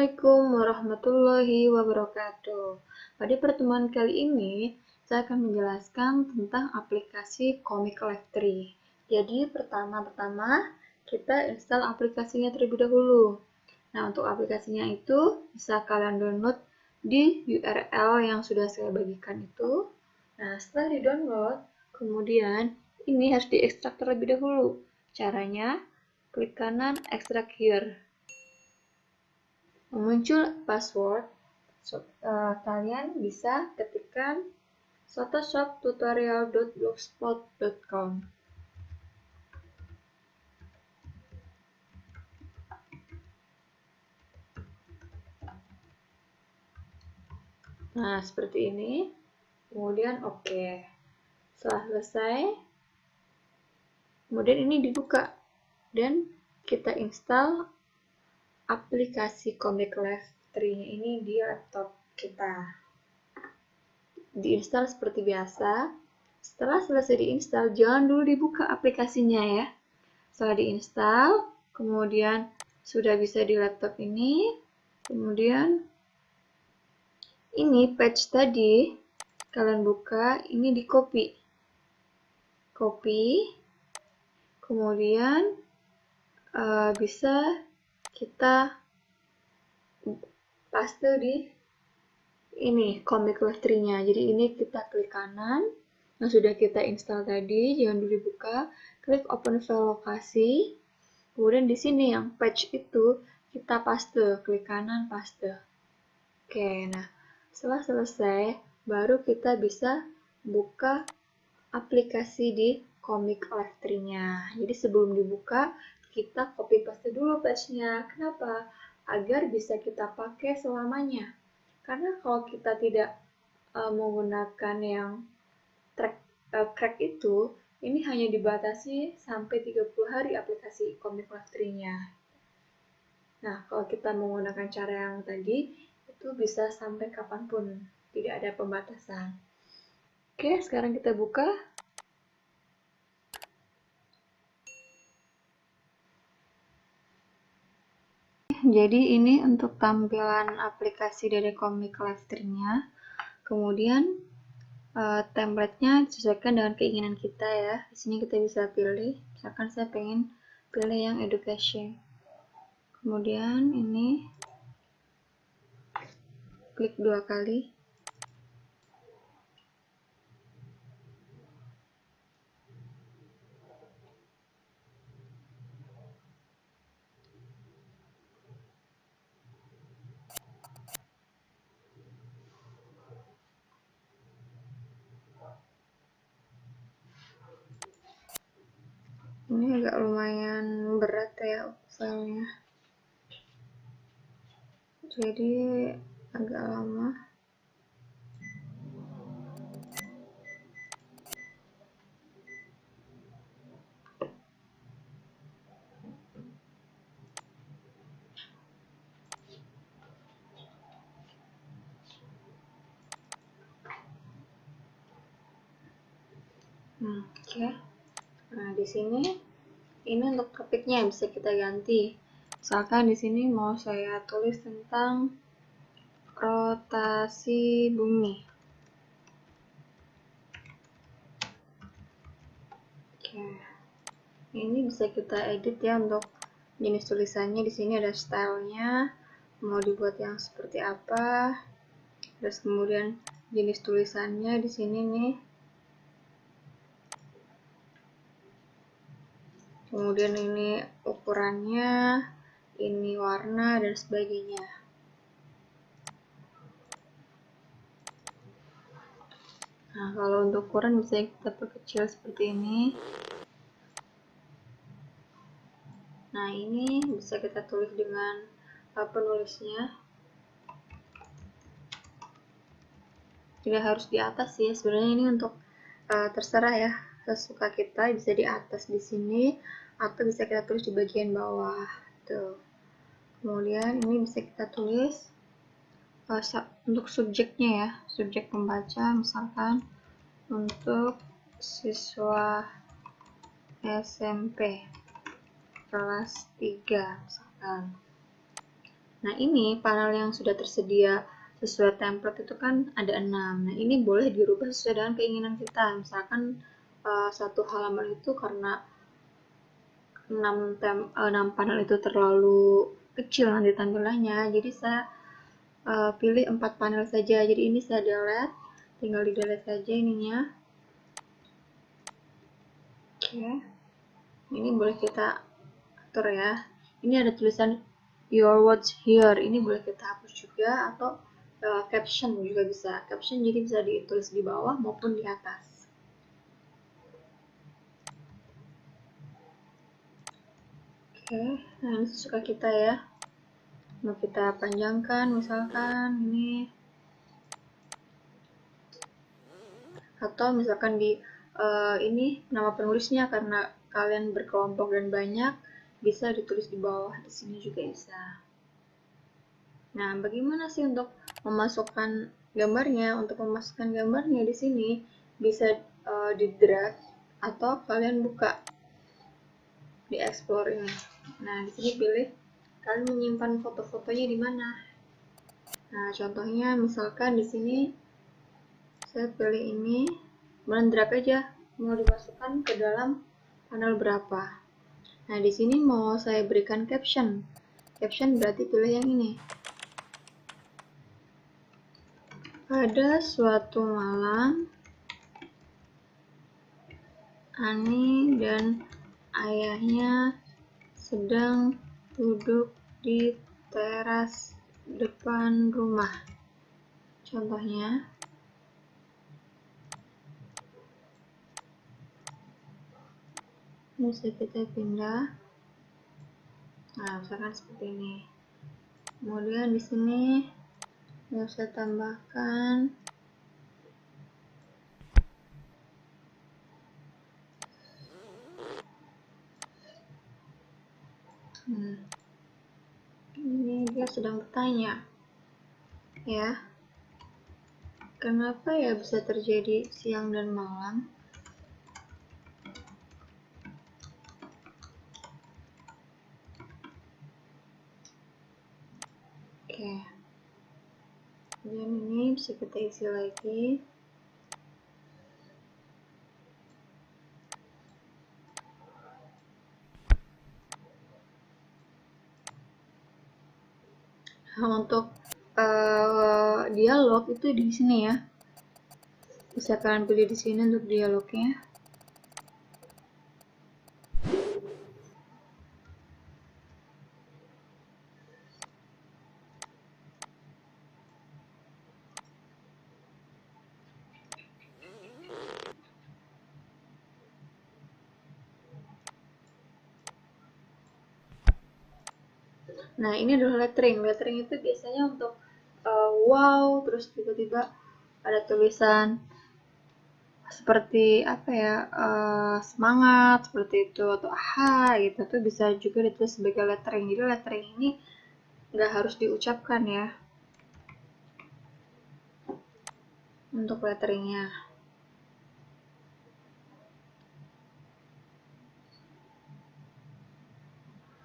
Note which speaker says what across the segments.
Speaker 1: Assalamualaikum warahmatullahi wabarakatuh. Pada pertemuan kali ini, saya akan menjelaskan tentang aplikasi Comic Life 3. Jadi, pertama-tama kita install aplikasinya terlebih dahulu. Nah, untuk aplikasinya itu bisa kalian download di URL yang sudah saya bagikan itu. Nah, setelah di-download, kemudian ini harus diekstrak terlebih dahulu. Caranya, klik kanan Extract Here. Muncul password, kalian bisa ketikkan photoshoptutorial.blogspot.com. Nah, seperti ini. Kemudian oke. Setelah selesai, kemudian ini dibuka dan kita install aplikasi Comic Life 3-nya ini di laptop kita. Diinstal seperti biasa. Setelah selesai diinstal, jangan dulu dibuka aplikasinya ya. Setelah diinstal, kemudian sudah bisa di laptop ini, kemudian ini patch tadi kalian buka, ini di copy, kemudian bisa kita paste di ini Comic Life 3-nya. Jadi ini kita klik kanan yang sudah kita install tadi, jangan dulu dibuka, klik open file lokasi. Kemudian di sini yang patch itu kita paste, klik kanan paste. Oke, nah setelah selesai baru kita bisa buka aplikasi di Comic Life 3-nya. Jadi sebelum dibuka kita copy paste dulu patch-nya. Kenapa? Agar bisa kita pakai selamanya. Karena kalau kita tidak menggunakan yang crack itu, ini hanya dibatasi sampai 30 hari aplikasi Comic Life 3-nya. Nah, kalau kita menggunakan cara yang tadi, itu bisa sampai kapanpun, tidak ada pembatasan. Oke, sekarang kita buka. Jadi ini untuk tampilan aplikasi dari Comic Life 3-nya. Kemudian template-nya disesuaikan dengan keinginan kita ya. Di sini kita bisa pilih, misalkan saya pengen pilih yang education. Kemudian ini klik 2 kali. Ini agak lumayan berat ya filenya, jadi agak lama. Oke. Nah, di sini ini untuk topiknya bisa kita ganti. Misalkan di sini mau saya tulis tentang rotasi bumi. Oke. Ini bisa kita edit ya untuk jenis tulisannya. Di sini ada stylenya, mau dibuat yang seperti apa. Terus kemudian jenis tulisannya di sini nih. Kemudian ini ukurannya, ini warna dan sebagainya. Nah, kalau untuk ukuran bisa kita perkecil seperti ini. Nah, ini bisa kita tulis dengan penulisnya. Tidak harus di atas sih, sebenarnya ini untuk terserah ya, sesuka kita, bisa di atas di sini atau bisa kita tulis di bagian bawah. Tuh. Kemudian ini bisa kita tulis untuk subjeknya ya, subjek pembaca misalkan untuk siswa SMP kelas 3 misalkan. Nah, ini panel yang sudah tersedia sesuai template itu kan ada 6. Nah, ini boleh dirubah sesuai dengan keinginan kita. Misalkan satu halaman itu karena 6 panel itu terlalu kecil nanti tampilannya, jadi saya pilih 4 panel saja. Jadi ini saya delete, tinggal di delete saja ininya. Oke, ini boleh kita atur ya. Ini ada tulisan your words here, ini boleh kita hapus juga, atau caption juga bisa. Caption jadi bisa ditulis di bawah maupun di atas. Oke, nah ini sesuka kita ya. Mau kita panjangkan misalkan ini, atau misalkan di ini nama penulisnya karena kalian berkelompok dan banyak, bisa ditulis di bawah di sini juga bisa. Nah, bagaimana sih untuk memasukkan gambarnya? Untuk memasukkan gambarnya di sini bisa di drag atau kalian buka di explore ini. Nah, di sini pilih kalian menyimpan foto-fotonya di mana. Nah, contohnya misalkan di sini saya pilih ini, kemudian drag aja mau dimasukkan ke dalam panel berapa. Nah, di sini mau saya berikan caption. Caption berarti pilih yang ini. Pada suatu malam, Ani dan ayahnya sedang duduk di teras depan rumah. Contohnya, bisa kita pindah. Nah, misalkan seperti ini. Kemudian di sini mau saya tambahkan ini dia sedang bertanya, ya, kenapa ya bisa terjadi siang dan malam? Oke, kemudian ini bisa kita isi lagi. Nah, untuk dialog itu di sini ya. Bisa kalian pilih di sini untuk dialognya. Nah, ini adalah lettering. Lettering itu biasanya untuk wow, terus tiba-tiba ada tulisan seperti apa ya, semangat seperti itu, atau aha gitu, tuh bisa juga ditulis sebagai lettering. Jadi lettering ini nggak harus diucapkan ya untuk letteringnya.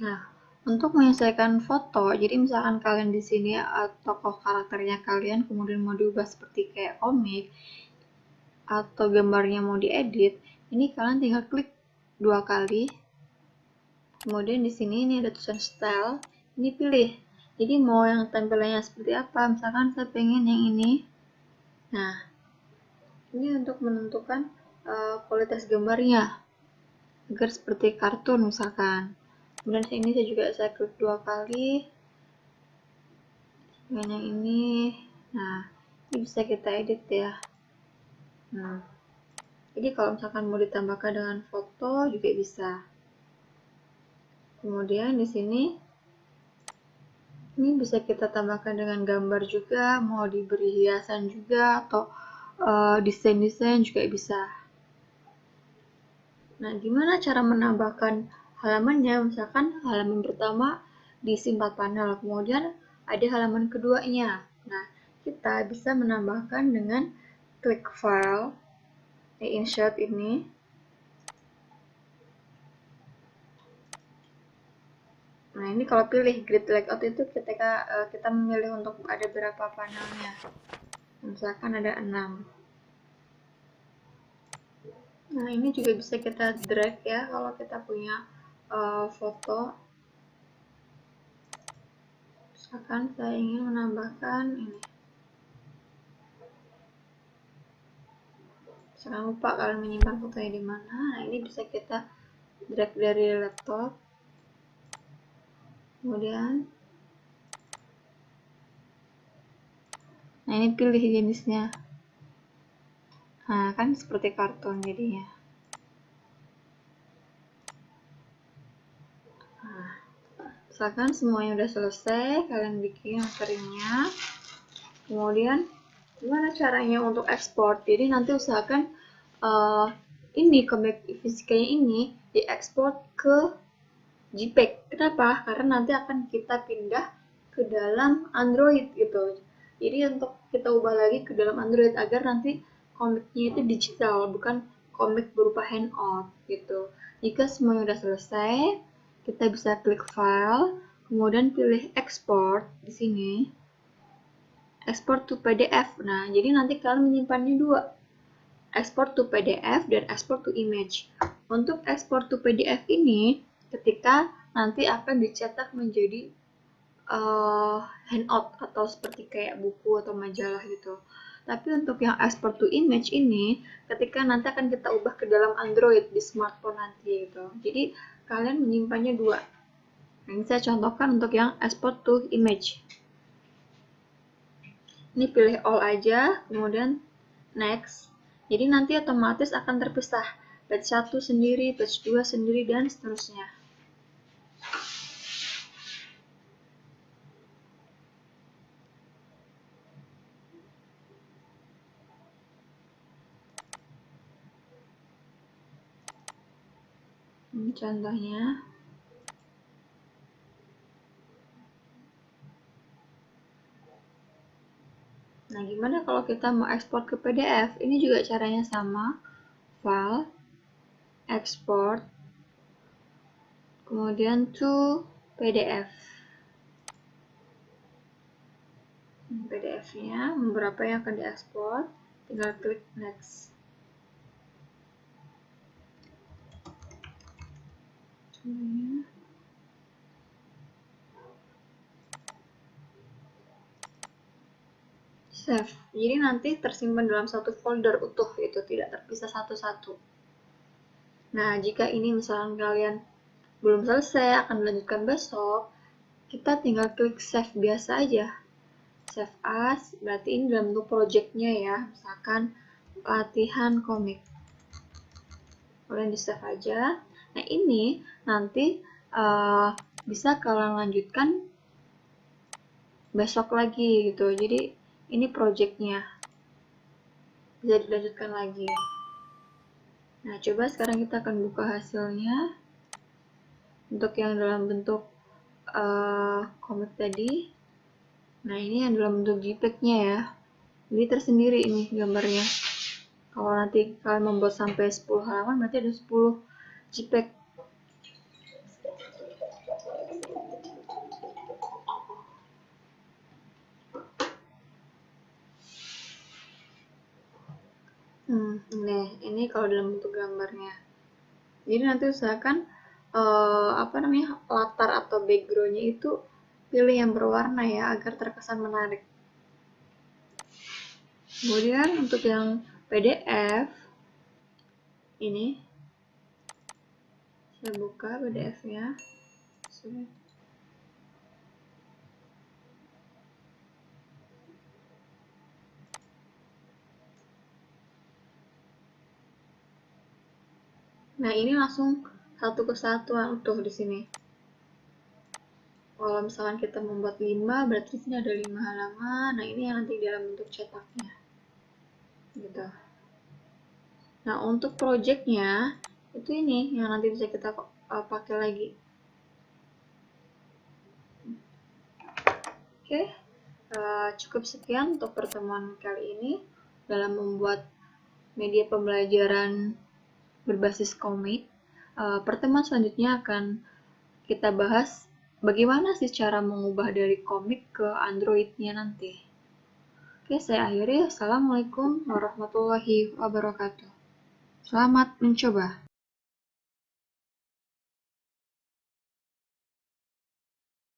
Speaker 1: Nah, untuk menyelesaikan foto, jadi misalkan kalian di sini tokoh karakternya kalian kemudian mau diubah seperti kayak komik atau gambarnya mau diedit, ini kalian tinggal klik 2 kali. Kemudian di sini ini ada tulisan style, ini pilih. Jadi mau yang tampilannya seperti apa? Misalkan saya pengen yang ini. Nah, ini untuk menentukan kualitas gambarnya agar seperti kartun misalkan. Kemudian ini saya klik 2 kali. Dan yang ini, nah ini bisa kita edit ya. Nah, jadi kalau misalkan mau ditambahkan dengan foto juga bisa. Kemudian di sini ini bisa kita tambahkan dengan gambar juga, mau diberi hiasan juga atau desain-desain juga bisa. Nah, gimana cara menambahkan halamannya? Misalkan halaman pertama diisi 4 panel, kemudian ada halaman keduanya. Nah, kita bisa menambahkan dengan klik file, insert ini. Nah, ini kalau pilih grid layout itu ketika kita memilih untuk ada berapa panelnya. Misalkan ada 6. Nah, ini juga bisa kita drag ya kalau kita punya foto. Misalkan saya ingin menambahkan ini. Jangan lupa kalian menyimpan fotonya di mana. Nah, ini bisa kita drag dari laptop. Kemudian, nah ini pilih jenisnya. Nah, kan seperti karton jadinya. Nah, misalkan semuanya udah selesai, kalian bikin materinya. Kemudian, gimana caranya untuk ekspor? Jadi nanti usahakan ini comic fisikanya ini diekspor ke JPEG. Kenapa? Karena nanti akan kita pindah ke dalam Android gitu. Jadi untuk kita ubah lagi ke dalam Android agar nanti komiknya itu digital, bukan komik berupa handout gitu. Jika semuanya sudah selesai, kita bisa klik file, kemudian pilih export di sini. Export to PDF. Nah, jadi nanti kalian menyimpannya dua. Export to PDF dan export to image. Untuk export to PDF ini, ketika nanti akan dicetak menjadi handout atau seperti kayak buku atau majalah gitu. Tapi untuk yang export to image ini, ketika nanti akan kita ubah ke dalam Android di smartphone nanti gitu. Jadi kalian menyimpannya dua. Nah, ini saya contohkan untuk yang export to image. Ini pilih all aja, kemudian next. Jadi nanti otomatis akan terpisah. Batch 1 sendiri, batch 2 sendiri, dan seterusnya. Ini contohnya. Nah, gimana kalau kita mau ekspor ke PDF? Ini juga caranya sama. File, export, kemudian to PDF. PDF-nya, beberapa yang akan diekspor, tinggal klik next. Save. Jadi nanti tersimpan dalam satu folder utuh, itu tidak terpisah satu-satu. Nah, jika ini misalnya kalian belum selesai, akan dilanjutkan besok, kita tinggal klik save biasa aja. Save as, berarti ini dalam bentuk projectnya ya, misalkan latihan komik. Kalian di save aja. Nah, ini nanti bisa kalian lanjutkan besok lagi gitu. Jadi ini projectnya bisa dilanjutkan lagi. Nah, coba sekarang kita akan buka hasilnya untuk yang dalam bentuk komik tadi. Nah, ini yang dalam bentuk JPEG-nya ya. Jadi tersendiri ini gambarnya. Kalau nanti kalian membuat sampai 10 halaman, berarti ada 10 JPEG. Nih, ini kalau dalam bentuk gambarnya. Jadi nanti usahakan latar atau backgroundnya itu pilih yang berwarna ya, agar terkesan menarik. Kemudian untuk yang PDF, ini saya buka PDF-nya. Nah, ini langsung satu kesatuan utuh di sini. Kalau misalkan kita membuat 5, berarti di sini ada 5 halaman. Nah, ini yang nanti dalam bentuk cetaknya. Gitu. Nah, untuk projectnya, itu ini yang nanti bisa kita pakai lagi. Oke, cukup sekian untuk pertemuan kali ini dalam membuat media pembelajaran berbasis komik. Pertemuan selanjutnya akan kita bahas bagaimana sih cara mengubah dari komik ke Android-nya nanti? Oke, saya akhiri. Assalamualaikum warahmatullahi wabarakatuh. Selamat mencoba.